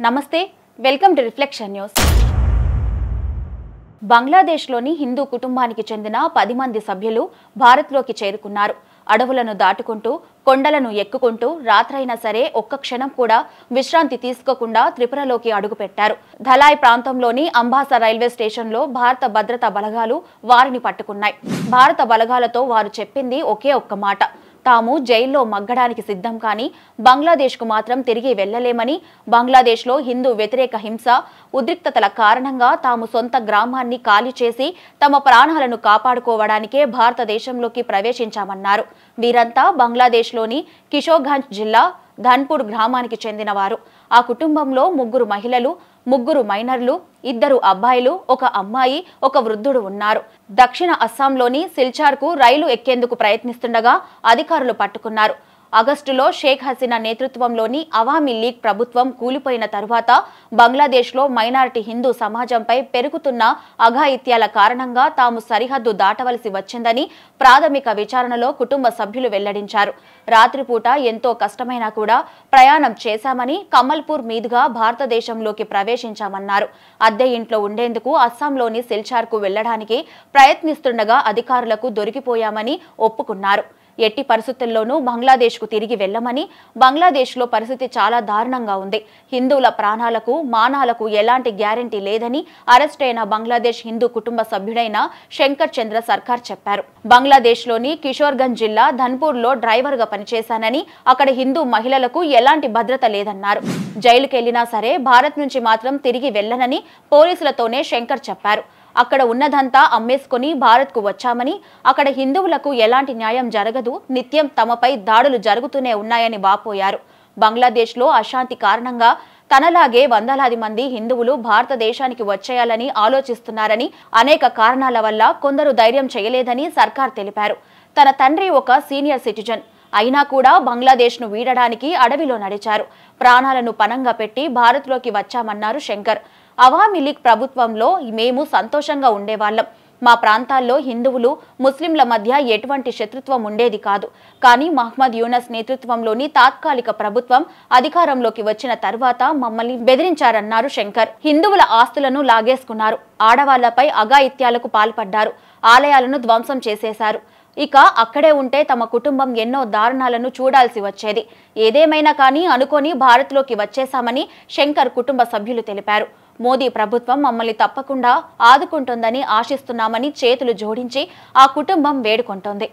నమస్తే welcome to reflection news. బంగ్లాదేశ్లోని హిందూ కుటుంబానికి చెందిన 10 మంది సభ్యులు భారత్లోకి చేరుకున్నారు। అడవులను దాటుకుంటూ కొండలను ఎక్కుకుంటూ రాత్రైనా సరే ఒక్క క్షణం కూడా విశ్రాంతి తీసుకోకుండా త్రిపురలోకి అడుగుపెట్టారు। ధలాయ్ ప్రాంతంలోని అంబాసా రైల్వే స్టేషన్లో భారత భద్రతా బలగాలు వారిని పట్టుకున్నాయి। భారత బలగాలతో వారు చెప్పింది ఒకే ఒక్క మాట, తాము జైల్లో మగ్గడానికి సిద్ధం కానీ బంగ్లాదేశ్కు మాత్రం తిరిగి వెళ్లలేమని, బంగ్లాదేశ్లో హిందూ వ్యతిరేక హింస ఉద్రిక్తతల కారణంగా తాము సొంత గ్రామాన్ని ఖాళీ చేసి తమ ప్రాణాలను కాపాడుకోవడానికే భారతదేశంలోకి ప్రవేశించామన్నారు। వీరంతా బంగ్లాదేశ్లోని కిషోర్గంజ్ జిల్లా ధన్పూర్ గ్రామానికి చెందినవారు। ఆ కుటుంబంలో 3 మహిళలు, 3 మైనర్లు, 2 అబ్బాయిలు, 1 అమ్మాయి, 1 వృద్ధుడు ఉన్నారు। దక్షిణ అస్సాంలోని సిల్చార్కు రైలు ఎక్కేందుకు ప్రయత్నిస్తుండగా అధికారులు పట్టుకున్నారు। ఆగస్టులో షేక్ హసీనా నేతృత్వంలోని అవామీ లీగ్ ప్రభుత్వం కూలిపోయిన తరువాత బంగ్లాదేశ్లో మైనారిటీ హిందూ సమాజంపై పెరుగుతున్న అఘాయిత్యాల కారణంగా తాము సరిహద్దు దాటవలసి వచ్చిందని ప్రాథమిక విచారణలో కుటుంబ సభ్యులు వెల్లడించారు। రాత్రిపూట ఎంతో కష్టమైనా కూడా ప్రయాణం చేశామని, కమల్పూర్ మీదుగా భారతదేశంలోకి ప్రవేశించామన్నారు। అద్దె ఇంట్లో ఉండేందుకు అస్సాంలోని సిల్చార్కు వెళ్లడానికి ప్రయత్నిస్తుండగా అధికారులకు దొరికిపోయామని ఒప్పుకున్నారు। ఎట్టి పరిస్థితుల్లోనూ బంగ్లాదేశ్కు తిరిగి వెళ్లమని, బంగ్లాదేశ్లో పరిస్థితి చాలా దారుణంగా ఉంది, హిందువుల ప్రాణాలకు మానాలకు ఎలాంటి గ్యారెంటీ లేదని అరెస్ట్ అయిన బంగ్లాదేశ్ హిందూ కుటుంబ సభ్యుడైన శంకర్ చంద్ర సర్కార్ చెప్పారు। బంగ్లాదేశ్లోని కిషోర్గంజ్ జిల్లా ధన్పూర్లో డ్రైవర్గా పనిచేశానని, అక్కడ హిందూ మహిళలకు ఎలాంటి భద్రత లేదన్నారు। జైలుకెళ్లినా సరే భారత్ నుంచి మాత్రం తిరిగి వెళ్లనని పోలీసులతోనే శంకర్ చెప్పారు। అక్కడ ఉన్నదంతా అమ్మేసుకుని భారత్కు వచ్చామని, అక్కడ హిందువులకు ఎలాంటి న్యాయం జరగదు, నిత్యం తమపై దాడులు జరుగుతూనే ఉన్నాయని వాపోయారు। బంగ్లాదేశ్లో అశాంతి కారణంగా తనలాగే వందలాది మంది హిందువులు భారతదేశానికి వచ్చేయాలని ఆలోచిస్తున్నారని, అనేక కారణాల వల్ల కొందరు ధైర్యం చేయలేదని సర్కార్ తెలిపారు। తన తండ్రి ఒక సీనియర్ సిటిజన్ అయినా కూడా బంగ్లాదేశ్ను వీడడానికి అడవిలో నడిచారు, ప్రాణాలను పణంగా పెట్టి భారత్లోకి వచ్చామన్నారు శంకర్। అవామీ లీగ్ ప్రభుత్వంలో మేము సంతోషంగా ఉండేవాళ్లం, మా ప్రాంతాల్లో హిందువులు ముస్లింల మధ్య ఎటువంటి శత్రుత్వం ఉండేది కాదు, కానీ మహ్మద్ యూనస్ నేతృత్వంలోని తాత్కాలిక ప్రభుత్వం అధికారంలోకి వచ్చిన తర్వాత మమ్మల్ని బెదిరించారన్నారు శంకర్। హిందువుల ఆస్తులను లాగేసుకున్నారు, ఆడవాళ్లపై అఘాయిత్యాలకు పాల్పడ్డారు, ఆలయాలను ధ్వంసం చేసేశారు, ఇక అక్కడే ఉంటే తమ కుటుంబం ఎన్నో దారుణాలను చూడాల్సి వచ్చేది, ఏదేమైనా కానీ అనుకొని భారత్లోకి వచ్చేశామని శంకర్ కుటుంబ సభ్యులు తెలిపారు। మోదీ ప్రభుత్వం మమ్మల్ని తప్పకుండా ఆదుకుంటుందని ఆశిస్తున్నామని చేతులు జోడించి ఆ కుటుంబం వేడుకుంటోంది।